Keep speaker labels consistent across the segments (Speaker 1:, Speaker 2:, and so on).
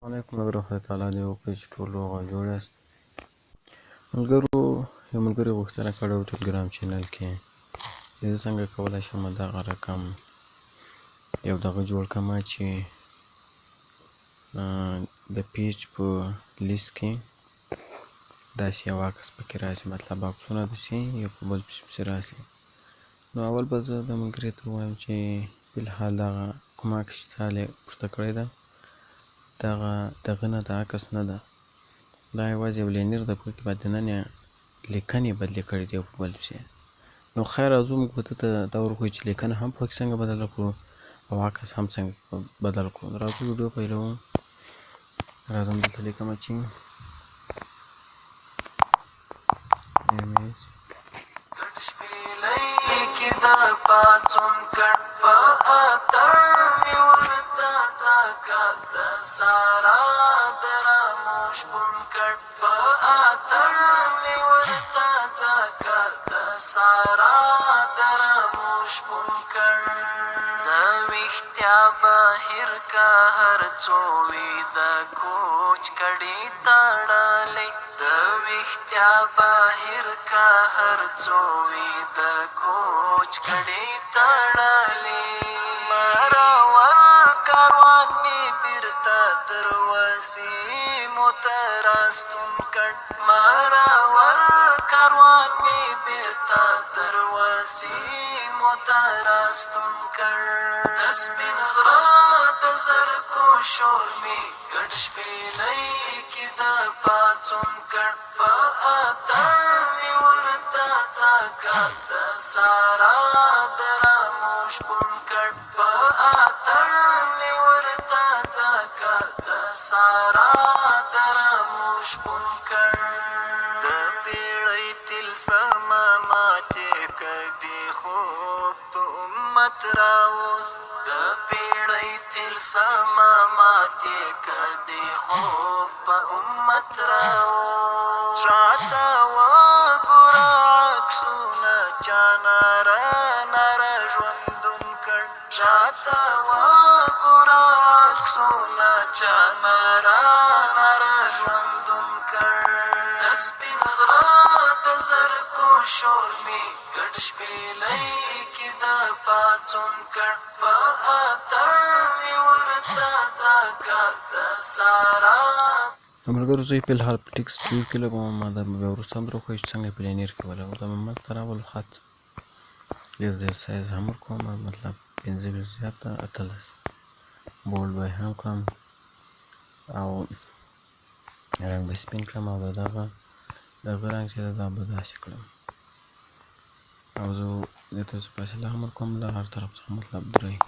Speaker 1: علیکم ملګرو، خدای تعالی دې وکړي چې ټول روغ او جوړ یاست. ملګرو، یو ملګري غوښتنه کړې وه ټلګرام چینل کې چې زه څنګه کولی شم دغه رقم یو دغه جوړ کړم چې د پیج په لیست کې داسې یو عکس پکې راشي، مطلب عکسونه داسې یو په بل پسې راشي. نو اول به زه د ملګري ته ووایم چې فلحال دغه کوم عکس چې تا پورته کړی ده دغه نه د عکس نه ده، دا یوازې یو لینر ده، پکې به دننه لیکنې بدلې کړي دي یو په بل پسې. نو خیر راځو موږ به ده ته دا ورښیو چې لیکنه هم پکې څنګه بدله کړو او عکس هم څنګه بدل کړو. راځو ویډیو پیلوو. راځم دلته لیکمه چې ایمیج
Speaker 2: پاڅون کړ په اتڼ مې ورته ځکه د سارا دراموش بون کړ په اتڼ مې ورته ځکه د سارا دراموش بون کړ. د ویښتیا بهر که هر څو وي د کوچ کډې تړلې، د ویښتیا بهر که هر څو وي د کوچ کډې تړلې. مرور کاروان مې بیرته در وسیمو ته راستون کړ، مرور کاروان مې بیرته در وسیمو ته راستون کړ. د سپین غره د زرکو شور مې ګډ شپېلۍ کې د پاڅون کړ په اتڼ مې ورته ځکه د سارا دراموش بون کړ په اتڼ مې ورته ځکه د سارا دراموش بون کړ. د پیړۍ طلسمه ماتې کدي خوب په امت راوست، د پیړۍ طلسمه ماتې کدي خوب په امت راوست. راته وګوره عکسونه چا ناره ناره ژوندون کړ، راته وګوره عکسونه چا ناره ناره ژوندون کړ. د سپین غره د زرکو شور مې ګډ شپېلۍ کې د پاڅون کړ په اتڼ مې ورته ځکه د سارا.
Speaker 1: ملګرو، زه یې فلحال په ټکسټ ویو کې لګوم، ما دا بیا وروسته هم درښیو چې څنګه یې پلینیر کې ولګوم. دا مې ملته راولو خط ډېر زیات سایز هم ورکوم، مطلب 15 زیاته 18 بولډ به یې هم کړم او رنګ به سپین کړم او دغه رنګ چې ده دا به داسې کړم او زه دې ته فاصله هم ورکوم له هر طرف څخه، مطلب 3.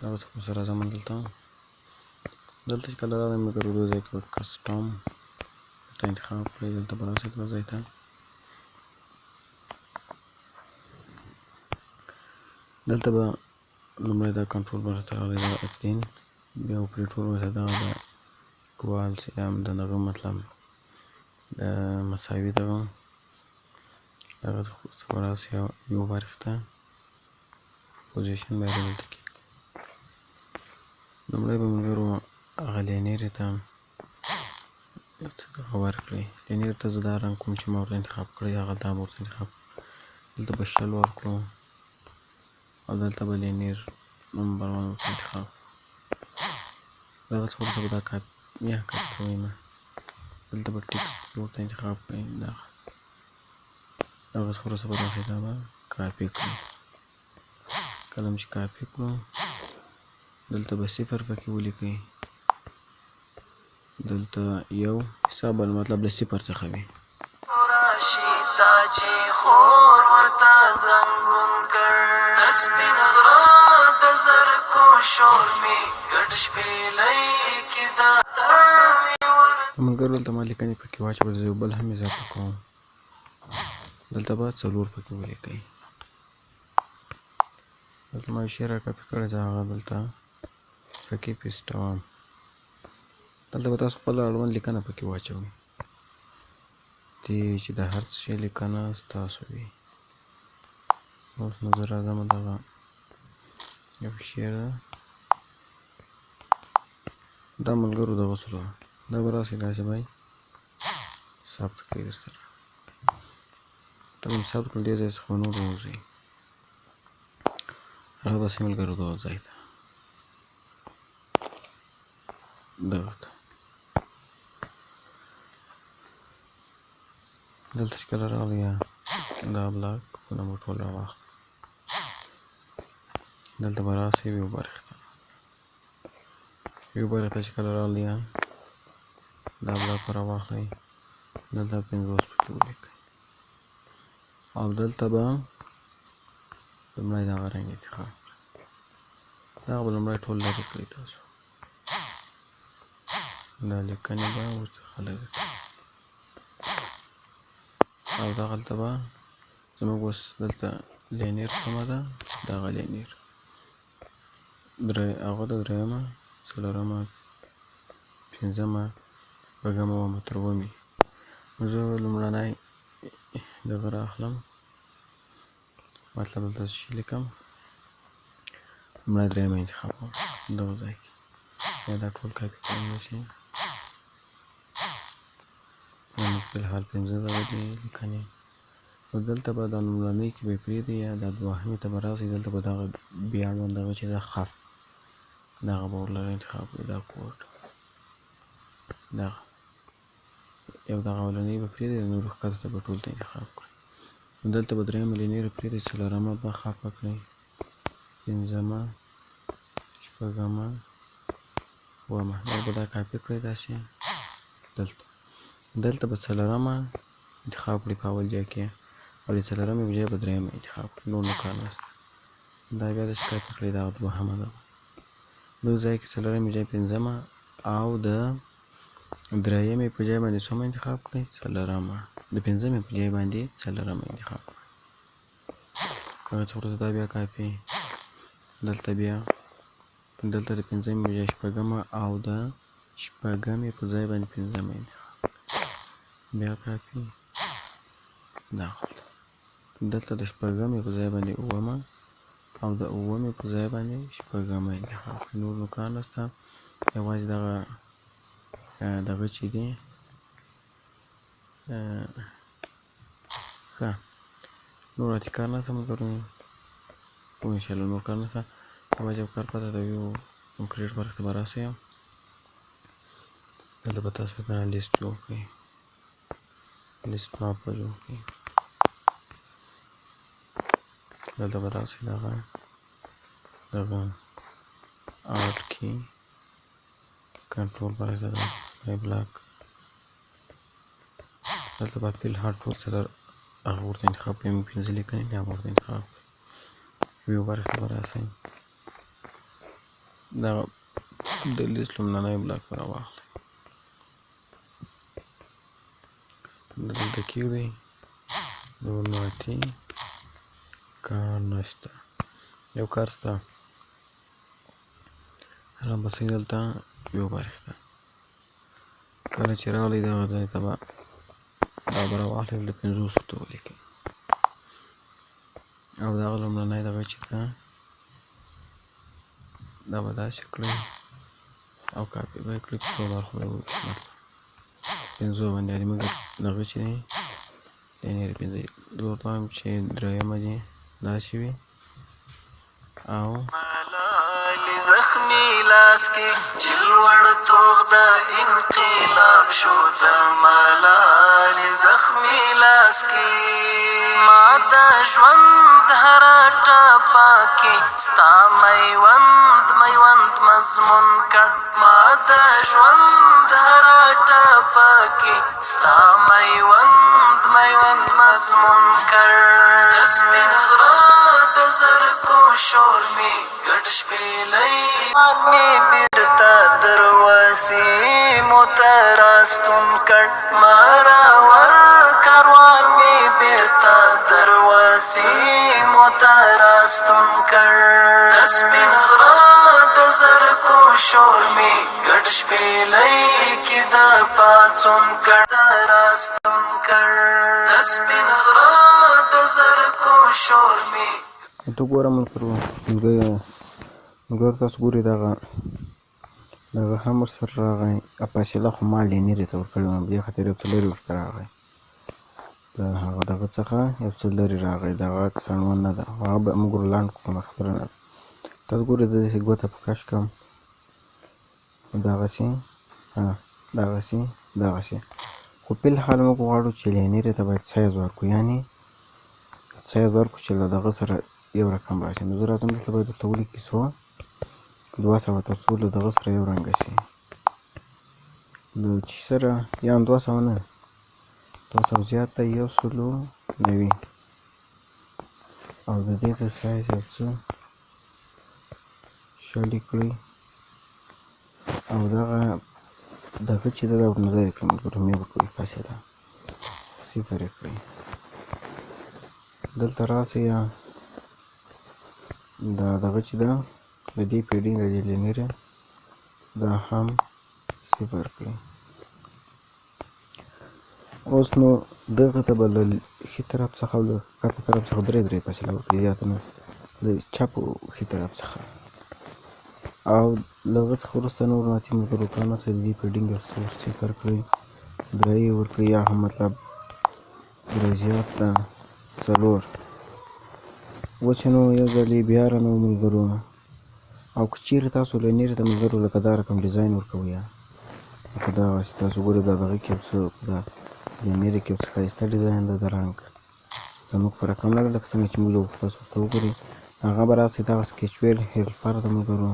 Speaker 1: دغه څخه ورسره راځم دلته چې کله راغلم ملګرو دې ځای کې کسټم دلته انتخاب کړئ، دلته به راسئ دغه ځای ته. دلته به لومړی دا کنټرول بار ته راغلی دا 18، بیا اپریټور ورته دغه د ایکوالس یا د دغه مطلب د مساوي دغه څخه به راسئ یو برخې ته پوزیشن باید دلته کېږدئ. لومړی به ملګرو هغه لینیرې ته څه دغه ورکړئ. لینیرې ته زه دا رنګ کوم چې ما ورته انتخاب کړی هغه دا به ورته انتخاب کړو. دلته به شل ورکړو او دلته به لینیر نمبر 1 ورته انتخاب کړو. دغه څخه وروسته به دا کاپي یا کټ کوئ، دلته به ټکسټ ورته انتخاب کړئ، دغه څخه وروسته به راسئ دا به کاپي کړئ. کله چې کاپي کړو دلته به 0 پکې ولیکئ، دلته یو حساب مطلب له 0 څخه وي.
Speaker 2: راشي تا چې خور ورته زنګون کړ، د سپین غره د زرکو شور مې ګډ شپېلۍ کې د اتڼ مې ورته.
Speaker 1: ملګرو دلته ما لیکنې پکې واچولې، زه یو بل هم اضافه کوم، دلته به 4 پکې ولیکئ. دلته ما شی راکاپي کړی زه هغه دلته پکې پیسټوم. دلته به تاسو خپله اړوند لیکنه پکې واچوئ چې د هر څه شي لیکنه ستاسو وي. اوس نو زه راځم دغه یو شعر ده دا ملګرو د غسلو دا به راسي داسې به ثبت کړئ در سره دا به ثبت کړل دې ځای څخه به نور ووځئ راباسئ ملګرو دغه ځای ته دغه ته دلته چې کله راغلی دا بلاک نه به ټول راواخلئ دلته به راسئ ویو برخې ته ویو برخې ته چې کله راغلی دا بلاک به راواخلئ دلته 50 پکې ولیکئ او دلته به لومړی دغه رنګ انتخاب کړئ دغه به لومړی ټول لرې کړئ تاسو دا لیکنې به ورڅخه لرې کړئ او دغلته به زموږ اوس دلته لینیر کومه ده دغه لینیر هغه د درېیمه څلورمه پنځمه شپږمه اوومه تر اوومې زه لومړنی دغه رااخلم مطلب دلته څه شي لیکم لومړی درېیمه انتخاب کوم دغه ځای کې یا دا ټول کاپي کولی شي زموږ فلحال 15 دغه دي لیکنې نو دلته به دا لومړنۍ کې به پرېږدئ یا دا دوهمې ته به راسئ دلته به دغه بیا اړوند دغه چې ده خف دغه به ورلره انتخاب کړئ دا کوډ دغه یو دغه اولنۍ به پرېږدئ د نورو ښکته ته به ټول ته انتخاب کړئ نو دلته به درېیمه لینیر پرېږدئ څلورمه به خفه کړئ پنځمه شپږمه اوومه دا به دا کاپي کړئ داسې دلته به څلورمه انتخاب کړئ په اول ځای کې او د څلورمې په ځای به درېیمه انتخاب کړئ نور نو کار نشته دا بیا داسې کاپي کړئ دغه دوهمه ده دغه ځای کې څلورمې ځای پنځمه او د درېیمې په ځای باندې څومره انتخاب کړئ څلورمه د پنځمې په ځای باندې څلورمه انتخاب کړئ هغه څه وروسته دا بیا کاپي دلته بیا دلته د پنځمې په ځای شپږمه او د شپږمې په ځای باندې پنځمه انتخاب بیا کاپي دلته د شپږمې په ځای باندې اوومه او د اوومې په ځای باندې شپږمه انتخاب کړئ نور نو کار نشته یوازې دغه چې دی ښه نور اتې کار نشته ملګرو خو انشاءالله نور کار نشته یوازې یو کار پاته د ویو کرېټ برخې ته به راسئ دلته به تاسو کنه لیست جوړ کړئ لیست ماپ به جوړ کړئ دلته به راسئ دغه آرټ کې کنټرول برخې ته د بلاک دلته به فل هارډ ټول څه هغه ورته انتخاب کړئ موږ 15 لیکنې دي هغه ورته انتخاب کړئ ویو برخې ته به راسئ دغه د لیست لومړنی بلاک به راواخلئ دلته کېږدئ نور نو اتې کار نشته یو کار شته راباسئ دلته یو برخې ته کله چې راغلی دغه ځای ته به دا به راواخلئ دلته 50 ته ولیکئ او دغه لومړنی دغه چې ده دا به داسې کړئ او کاپي به یې کړئ په څو برخو به یې وویشئ 50 باندې زموږ دغه چې دی لینیر 15 زه ورته وایم چې درېیمه دې داسې وي او
Speaker 2: زخمی لاس کې جلوړ توغ د انقلاب شو د ملال زخمی لاس کې ما د ژوند هر ټپه کې ستا میوند مضمون کړ ما د ژوند هر ټپه کې ستا میوند مضمون کړ سپین غره د زرکو شور می ګډ شپېلۍ مې بیرته دروازې مو ته راستون کړ مراور کاروان مې بیرته دروازې مو ته راستون کړ د سپین غره د زرکو شور مې ګډ شپېلۍ کې د پاڅون کړ راستون کړ د سپین غره د زرکو شور مې
Speaker 1: ته ګوره ملګرو تاسو ګورئ دغه دغه هم ورسره راغی فاصله خو ما لینیرې ته ورکړې وه، دې خاطر یو څه لرې ورته راغی. د هغه دغه څخه یو څه لرې راغی، دغه څڼون نه ده، هغه به موږ ورلاند کړو، کومه خبره نه ده. تاسو ګورئ زه داسې ګوته په کش کړم، دغسې دغسې دغسې، خو فی الحال موږ غواړو چې لینیرې ته باید سایز ورکړو، یعنې سایز ورکړو چې له دغه سره یو رقم راشي. نو زه راځم دلته باید ورته ولیکي 200 تر څو له دغه سره یو رنګه شي، له چې سره یا 200 نه 200 زیات دی 190 او د دې د سایز یو څه شلي کړئ او دغه چې ده دا ورنظر یې کړئ ملګرو، مې وکړئ فاصله 0 یې کړئ. دلته راسئ دا دغه چې ده د دې پیډینګ د دې لینیره دا هم 0 کړئ. اوس نو دغه ته به له ښي طرف څخه او له ښکته طرف څخه درې فاصله ورکړئ، زیاته نه، د چپ او ښي طرف څخه. او له هغه څخه وروسته نور ناتي ملګرو کړه نڅه د دې پیډینګ یو څه 0 کړئ، 3 یې ورکړئ، یا هم مطلب 3 زیات ده 4. اوس نو یو ځل یې بیا رانه ملګرو، او که چیرې تاسو لینیرې ته ملګرو لکه دا رقم ډیزاین ورکوئ، لکه دغسې تاسو ګورئ دا دغه کې یو څه دا لینیرې کې یو څه ښایسته ډیزاین ده د رنګ، زموږ په رقم نه ده لکه څنګه چې موږ جوړ کړو، تاسو ورته وګورئ. هغه به راسئ دغه سکیچ ویل هیلپر ده ملګرو،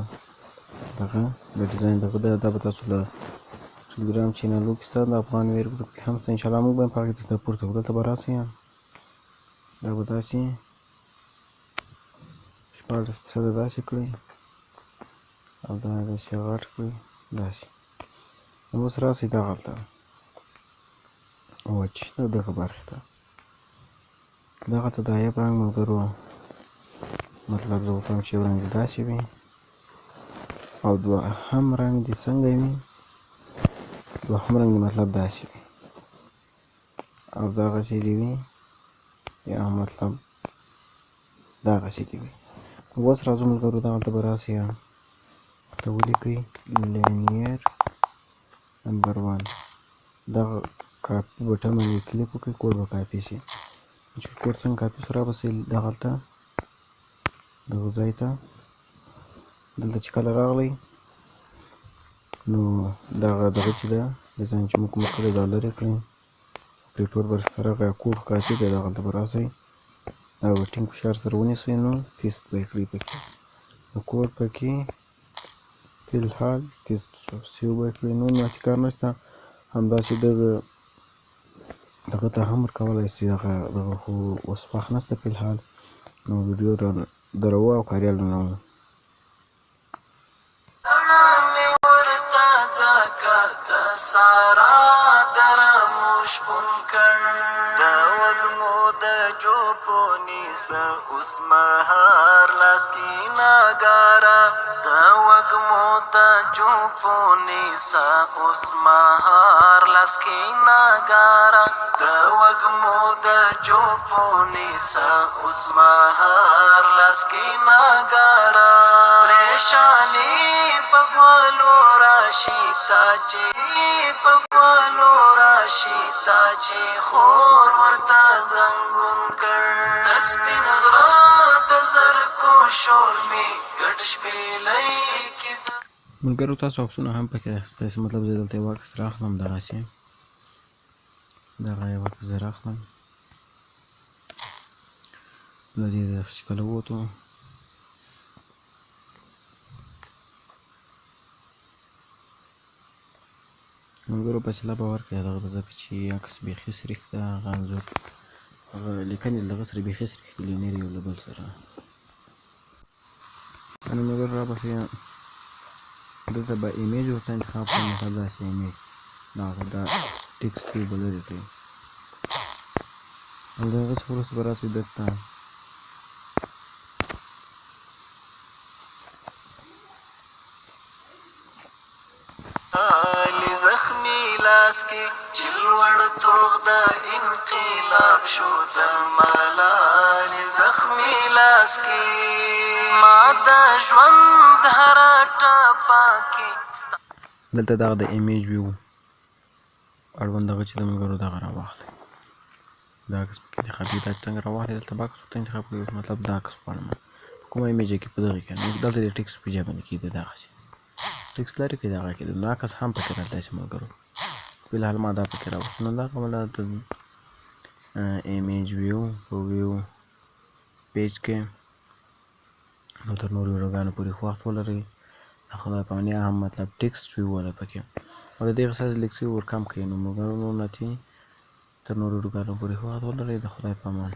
Speaker 1: دغه د ډیزاین دغه ده، دا به تاسو له ټلګرام چینلو کې ستا د افغان ویر ګروپ کې هم شته، انشاءالله موږ به یې په هغې ته پورته کړو. دلته به راسئ، دا به داسې 14% داسې کړئ او دا داسې غټ کړئ داسې. اوس راسئ دغلته وچ شته دغه برخې ته، دغلته د عیب رنګ ملګرو، مطلب زه غواړم چې یو رنګ دې داسې وي او دوهم رنګ دې څنګه وي، دوهم رنګ دې مطلب داسې وي او دغسې دې وي، یا مطلب دغسې دې وي. اوس راځو ملګرو دغلته به راسئ، ورته ولیکئ لینیر نمبر 1، دغه کاپي بټن باندې کلیک وکړئ، کوډ به کاپي شي. چې کوډ څنګه کاپي شو راباسئ دغلته دغه ځای ته، دلته چې کله راغلی نو دغه چې ده ډیزاین چې موږ کومه کړې دا لرې کړئ، پریټور برخې ته راغی، کوډ کاپي دی، دغلته به راسئ او ټینګ فشار سره ونیسئ، نو پیسټ به یې کړئ پکې، نو کوډ پکې فی الحال پیسټ شو، سیو به یې کړئ. نور نو کار نشته، همداسې دغه ته هم ورکولی سئ، دغه خو اوس وخت نشته فی الحال، نو ویډیو دروو او کاریال رانه
Speaker 2: سارا درمو شپون کړ د وږمو د جوپونی سه اوس مهار لاس کې ناګارا د وږمو د جوپونی سه اوس مهار لاس کې ناګارا د وږمو د جوپونی سه اوس مهار لاس کې ناګارا پریشانی پګولو راشي تا چې پګولو راشي تا چې خور ورته زنګون کړ د سپین غره د زرکو شور مې ګډ شپېلۍ کې
Speaker 1: ملګرو تاسو عکسونه هم پکې اخیستی، مطلب زه دلته یو عکس رااخلم، دغسې دغه یو عکس زه رااخلم له دې دغسې چې کله ووتو ملګرو فاصله به ورکړئ دغه ته، ځکه چې عکس بیخي سریښ ده، هغه انځور هغه لیکنې له دغه سره بیخي سریښ دي، لینیر یو له بل سره. نو ملګرو رابخښئ، دلته به ایمیج ورته انتخاب کړئ، مطلب داسې ایمیج دغه دا ټکسټ یې به لرې کړئ او د هغه څخه وروسته به راسئ دلته
Speaker 2: زخمی لاس کې چې لوړ توغ د انقلاب شو د ملال زخمی لاس کې ما د ژوند هره ټپه کې
Speaker 1: دلته دغه د ایمیج ویو اړوند دغه چې د ملګرو دغه راواخلئ دا عکس پکې انتخاب کړئ دا څنګه راواخلئ دلته بکس ورته انتخاب کړئ مطلب دا عکس غواړم کومه ایمیج کې په دغه کې دلته د ټکس په ژبه کې دی دغسې ټکس لري که دغه کې نو عکس هم پکې راتلی شي ملګرو فلحال ما دا پکې راوست نو دغه ولا د ایمیج ویو په ویو پیج کې نو تر نورو ویډیوګانو پورې ښه وخت ولرئ د خدای په امان هم مطلب ټکسټ ویو ولرئ پکې او د دغه سایز لږ څه ور کم کړئ نو ملګرو نو تر نورو ویډیوګانو پورې ښه وخت ولرئ د خدای په امان